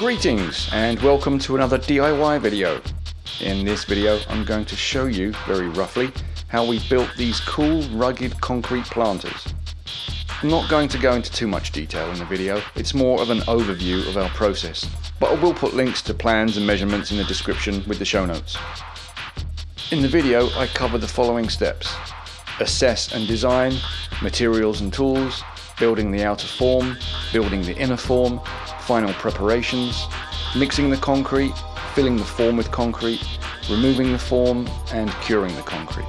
Greetings and welcome to another DIY video. In this video I'm going to show you, very roughly, how we built these cool rugged concrete planters. I'm not going to go into too much detail in the video, it's more of an overview of our process, but I will put links to plans and measurements in the description with the show notes. In the video I cover the following steps: assess and design, materials and tools, building the outer form, building the inner form, final preparations, mixing the concrete, filling the form with concrete, removing the form, and curing the concrete.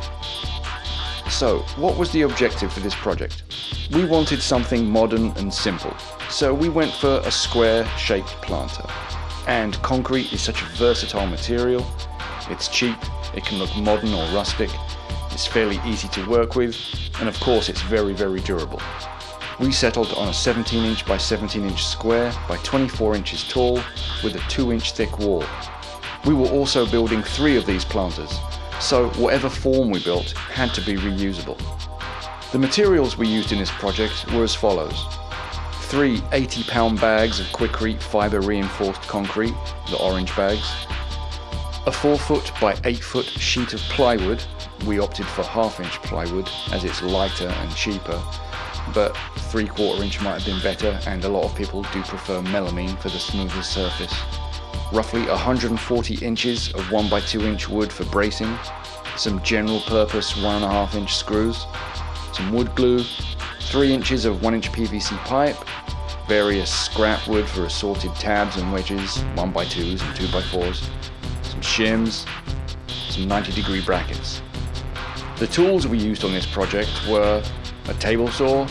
So, what was the objective for this project? We wanted something modern and simple, so we went for a square-shaped planter. And concrete is such a versatile material. It's cheap, it can look modern or rustic, it's fairly easy to work with, and of course it's very, very durable. We settled on a 17-inch by 17-inch square by 24 inches tall with a 2-inch thick wall. We were also building 3 of these planters, so whatever form we built had to be reusable. The materials we used in this project were as follows: 3 80-pound bags of Quikrete fibre reinforced concrete, the orange bags, a 4-foot by 8-foot sheet of plywood. We opted for 1/2-inch plywood as it's lighter and cheaper, but 3/4 inch might have been better, and a lot of people do prefer melamine for the smoother surface. Roughly 140 inches of 1x2 inch wood for bracing, some general purpose 1.5-inch screws, some wood glue, 3 inches of 1-inch PVC pipe, various scrap wood for assorted tabs and wedges, 1x2s and 2x4s, some shims, some 90-degree brackets. The tools we used on this project were a table saw,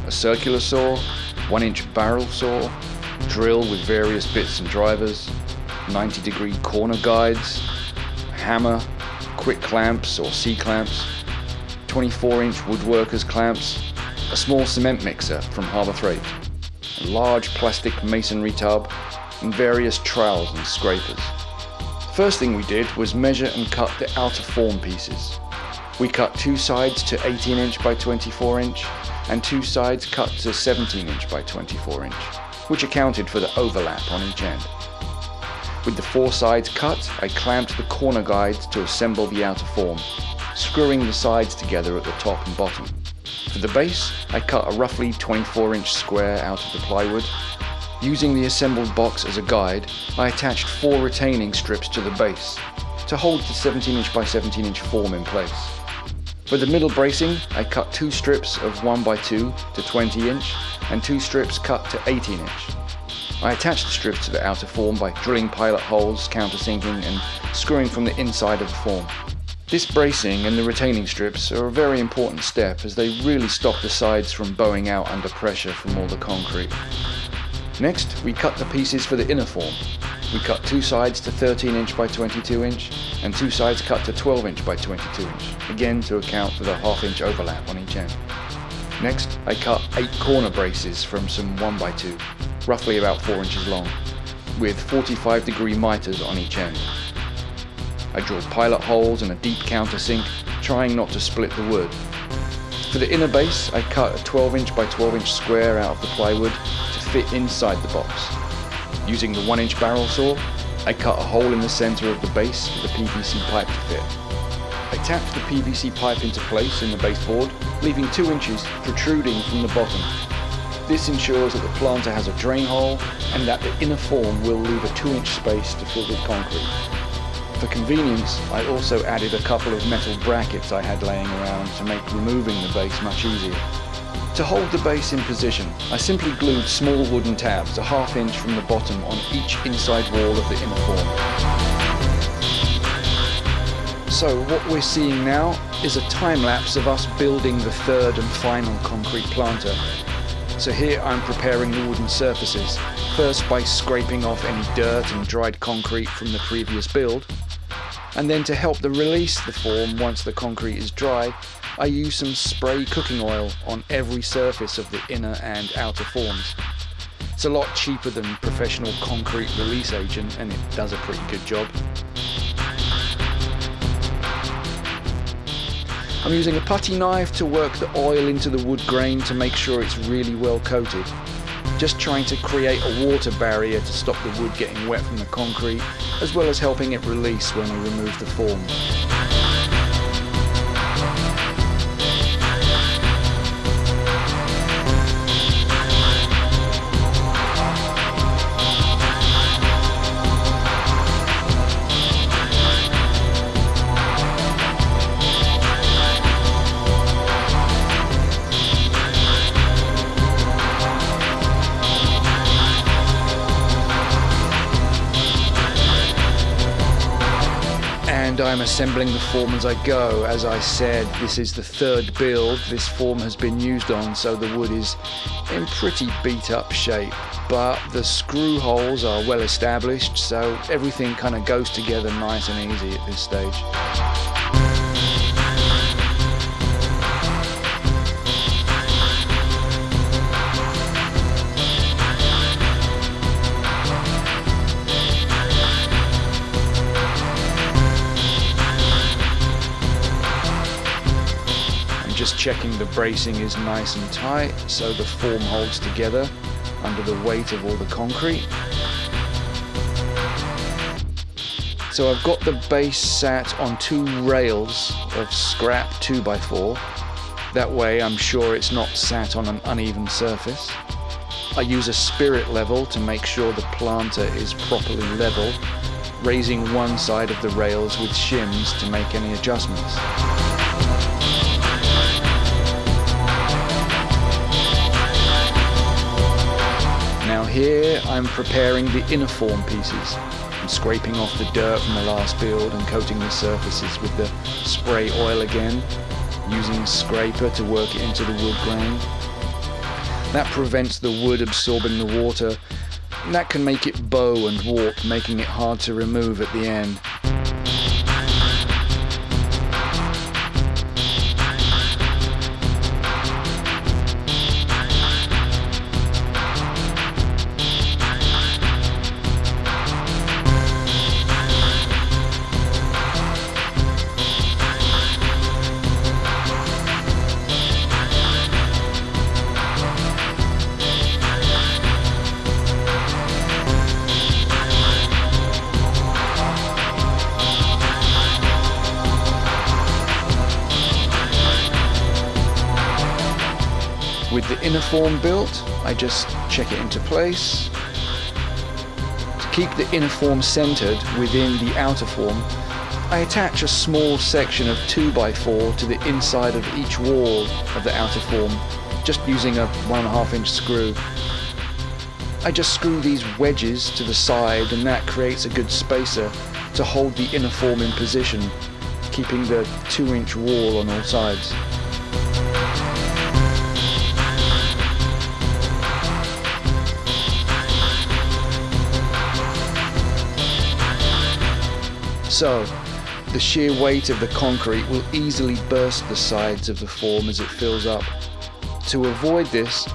a circular saw, 1-inch barrel saw, drill with various bits and drivers, 90-degree corner guides, a hammer, quick clamps or C-clamps, 24-inch woodworkers clamps, a small cement mixer from Harbour Freight, a large plastic masonry tub, and various trowels and scrapers. First thing we did was measure and cut the outer form pieces. We cut 2 sides to 18-inch by 24-inch and 2 sides cut to 17-inch by 24-inch, which accounted for the overlap on each end. With the 4 sides cut, I clamped the corner guides to assemble the outer form, screwing the sides together at the top and bottom. For the base, I cut a roughly 24-inch square out of the plywood. Using the assembled box as a guide, I attached 4 retaining strips to the base to hold the 17-inch by 17-inch form in place. For the middle bracing, I cut 2 strips of 1x2 to 20-inch and 2 strips cut to 18-inch. I attached the strips to the outer form by drilling pilot holes, countersinking, and screwing from the inside of the form. This bracing and the retaining strips are a very important step, as they really stop the sides from bowing out under pressure from all the concrete. Next, we cut the pieces for the inner form. We cut 2 sides to 13-inch by 22-inch and 2 sides cut to 12-inch by 22-inch, again to account for the 1/2-inch overlap on each end. Next, I cut 8 corner braces from some 1x2, roughly about 4 inches long, with 45-degree miters on each end. I drilled pilot holes and a deep countersink, trying not to split the wood. For the inner base, I cut a 12-inch by 12-inch square out of the plywood to fit inside the box. Using the 1-inch barrel saw, I cut a hole in the center of the base for the PVC pipe to fit. I tapped the PVC pipe into place in the baseboard, leaving 2 inches protruding from the bottom. This ensures that the planter has a drain hole and that the inner form will leave a 2-inch space to fill with concrete. For convenience, I also added a couple of metal brackets I had laying around to make removing the base much easier. To hold the base in position, I simply glued small wooden tabs a 1/2 inch from the bottom on each inside wall of the inner form. So what we're seeing now is a time-lapse of us building the 3rd and final concrete planter. So here I'm preparing the wooden surfaces, first by scraping off any dirt and dried concrete from the previous build, and then to help release the form once the concrete is dry, I use some spray cooking oil on every surface of the inner and outer forms. It's a lot cheaper than professional concrete release agent, and it does a pretty good job. I'm using a putty knife to work the oil into the wood grain to make sure it's really well coated. just trying to create a water barrier to stop the wood getting wet from the concrete, as well as helping it release when we remove the form. And I'm assembling the form as I go. As I said, this is the third build this form has been used on, so the wood is in pretty beat up shape, but the screw holes are well established, so everything kind of goes together nice and easy at this stage. Just checking the bracing is nice and tight so the form holds together under the weight of all the concrete. So I've got the base sat on 2 rails of scrap 2x4. That way I'm sure it's not sat on an uneven surface. I use a spirit level to make sure the planter is properly level, raising one side of the rails with shims to make any adjustments. Now here I'm preparing the inner form pieces. I'm scraping off the dirt from the last build and coating the surfaces with the spray oil again, using a scraper to work it into the wood grain. That prevents the wood absorbing the water, and that can make it bow and warp, making it hard to remove at the end. With the inner form built, I just check it into place. To keep the inner form centered within the outer form, I attach a small section of 2x4 to the inside of each wall of the outer form, just using a 1.5-inch screw. I just screw these wedges to the side, and that creates a good spacer to hold the inner form in position, keeping the 2-inch wall on all sides. So, the sheer weight of the concrete will easily burst the sides of the form as it fills up. To avoid this,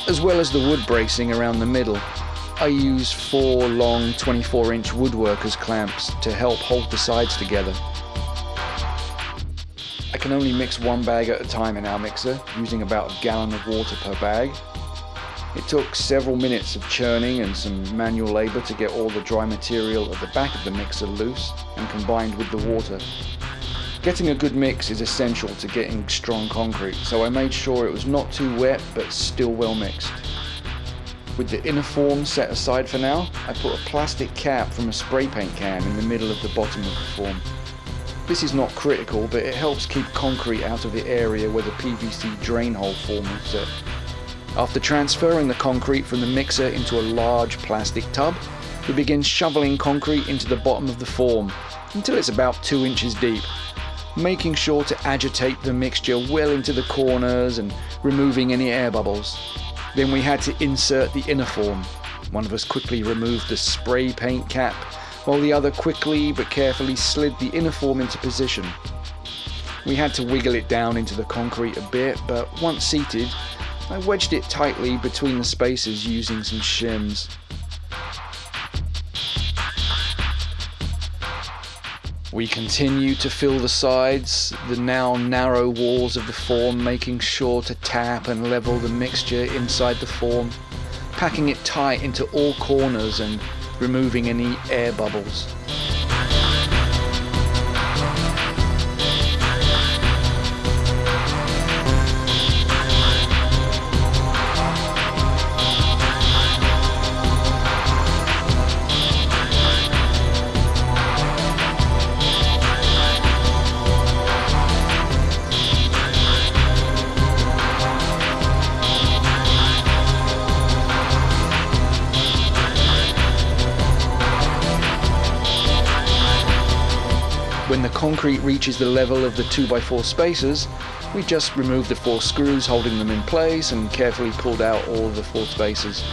as well as the wood bracing around the middle, I use 4 long 24-inch woodworkers clamps to help hold the sides together. I can only mix 1 bag at a time in our mixer, using about a gallon of water per bag. It took several minutes of churning and some manual labor to get all the dry material at the back of the mixer loose and combined with the water. Getting a good mix is essential to getting strong concrete, so I made sure it was not too wet but still well mixed. With the inner form set aside for now, I put a plastic cap from a spray paint can in the middle of the bottom of the form. This is not critical, but it helps keep concrete out of the area where the PVC drain hole form is set. After transferring the concrete from the mixer into a large plastic tub, we begin shoveling concrete into the bottom of the form until it's about 2 inches deep, making sure to agitate the mixture well into the corners and removing any air bubbles. Then we had to insert the inner form. One of us quickly removed the spray paint cap, while the other quickly but carefully slid the inner form into position. We had to wiggle it down into the concrete a bit, but once seated, I wedged it tightly between the spaces using some shims. We continue to fill the sides, the now narrow walls of the form, making sure to tap and level the mixture inside the form, packing it tight into all corners and removing any air bubbles. When the concrete reaches the level of the 2x4 spacers, we just remove the 4 screws holding them in place and carefully pulled out all of the 4 spacers.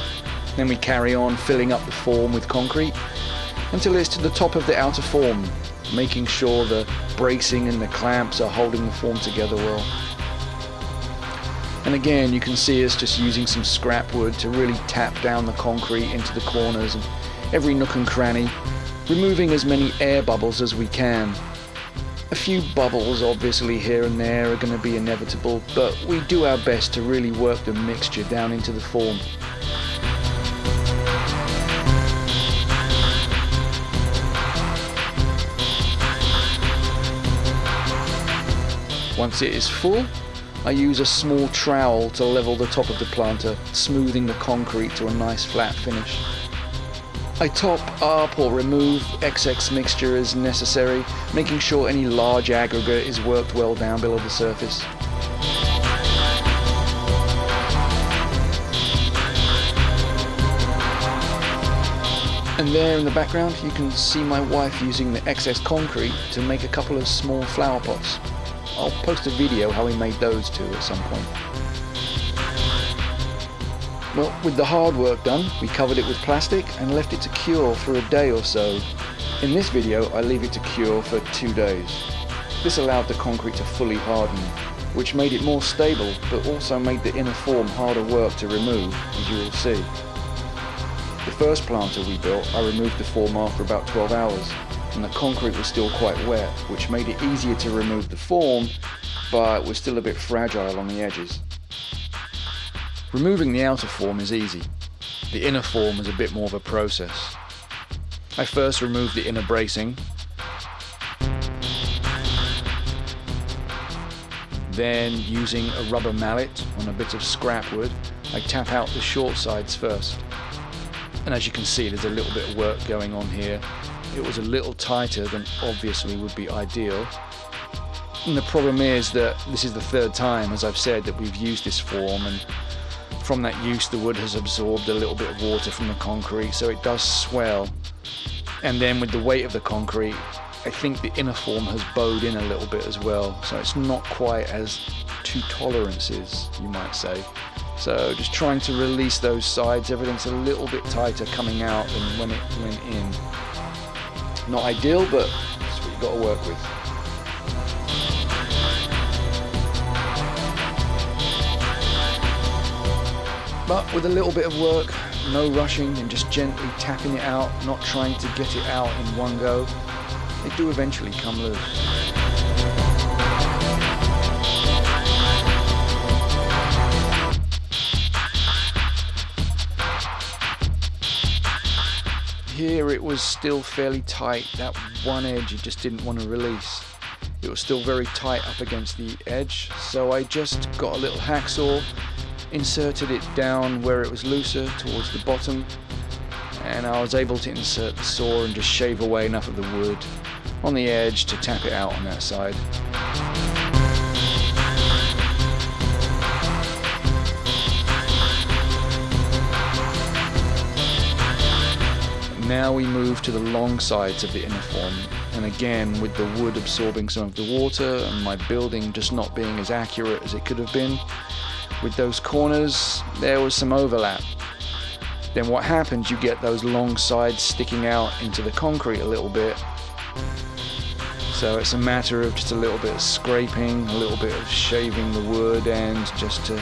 Then we carry on filling up the form with concrete until it's to the top of the outer form, making sure the bracing and the clamps are holding the form together well. And again, you can see us just using some scrap wood to really tap down the concrete into the corners and every nook and cranny, removing as many air bubbles as we can. A few bubbles obviously here and there are going to be inevitable, but we do our best to really work the mixture down into the form. Once it is full, I use a small trowel to level the top of the planter, smoothing the concrete to a nice flat finish. I top up or remove excess mixture as necessary, making sure any large aggregate is worked well down below the surface. And there in the background you can see my wife using the excess concrete to make a couple of small flower pots. I'll post a video how we made those too at some point. Well, with the hard work done, we covered it with plastic and left it to cure for a day or so. In this video, I leave it to cure for 2 days. This allowed the concrete to fully harden, which made it more stable, but also made the inner form harder work to remove, as you will see. The first planter we built, I removed the form after about 12 hours, and the concrete was still quite wet, which made it easier to remove the form, but was still a bit fragile on the edges. Removing the outer form is easy. The inner form is a bit more of a process. I first remove the inner bracing, then using a rubber mallet on a bit of scrap wood, I tap out the short sides first. And as you can see, there's a little bit of work going on here. It was a little tighter than obviously would be ideal. And the problem is that this is the 3rd time, as I've said, that we've used this form, and from that use the wood has absorbed a little bit of water from the concrete, so it does swell. And then with the weight of the concrete, I think the inner form has bowed in a little bit as well, so it's not quite as to tolerances, you might say. So just trying to release those sides, everything's a little bit tighter coming out than when it went in. Not ideal, but that's what you've got to work with. But with a little bit of work, no rushing and just gently tapping it out, not trying to get it out in one go, they do eventually come loose. Here it was still fairly tight, that one edge you just didn't want to release. It was still very tight up against the edge, so I just got a little hacksaw, inserted it down where it was looser towards the bottom, and I was able to insert the saw and just shave away enough of the wood on the edge to tap it out on that side. Now we move to the long sides of the inner form, and again with the wood absorbing some of the water and my building just not being as accurate as it could have been, with those corners there was some overlap. Then what happens, you get those long sides sticking out into the concrete a little bit. So it's a matter of just a little bit of scraping, a little bit of shaving the wood, and just to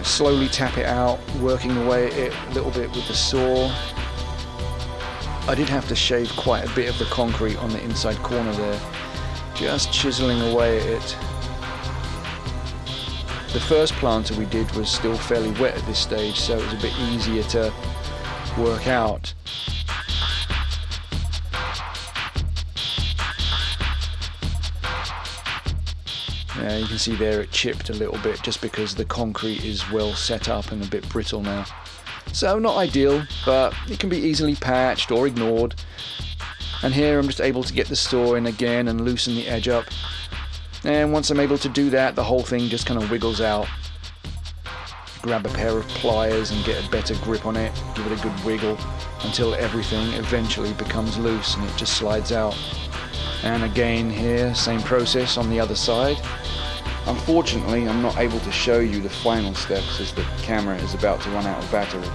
slowly tap it out, working away at it a little bit with the saw. I did have to shave quite a bit of the concrete on the inside corner there, just chiseling away at it. The first planter we did was still fairly wet at this stage, so it was a bit easier to work out. Yeah, you can see there it chipped a little bit just because the concrete is well set up and a bit brittle now. So not ideal, but it can be easily patched or ignored. And here I'm just able to get the saw in again and loosen the edge up. And once I'm able to do that, the whole thing just kind of wiggles out. Grab a pair of pliers and get a better grip on it, give it a good wiggle until everything eventually becomes loose and it just slides out. And again here, same process on the other side. Unfortunately, I'm not able to show you the final steps as the camera is about to run out of battery.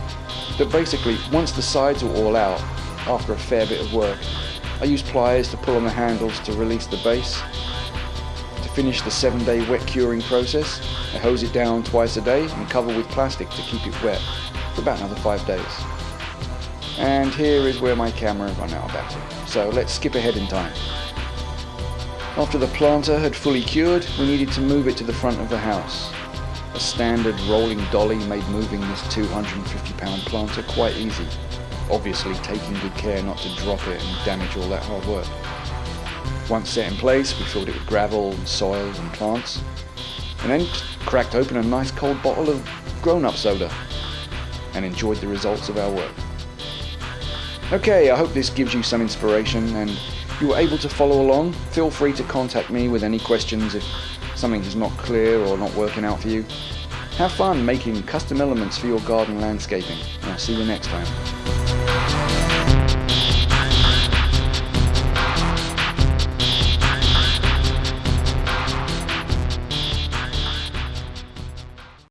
But basically, once the sides are all out, after a fair bit of work, I use pliers to pull on the handles to release the base. To finish the 7-day wet curing process, I hose it down twice a day and cover with plastic to keep it wet for about another 5 days. And here is where my camera ran out of battery. So let's skip ahead in time. After the planter had fully cured, we needed to move it to the front of the house. A standard rolling dolly made moving this 250-pound planter quite easy, obviously taking good care not to drop it and damage all that hard work. Once set in place, we filled it with gravel and soil and plants, and then cracked open a nice cold bottle of grown-up soda and enjoyed the results of our work. Okay, I hope this gives you some inspiration and you were able to follow along. Feel free to contact me with any questions if something is not clear or not working out for you. Have fun making custom elements for your garden landscaping, and I'll see you next time.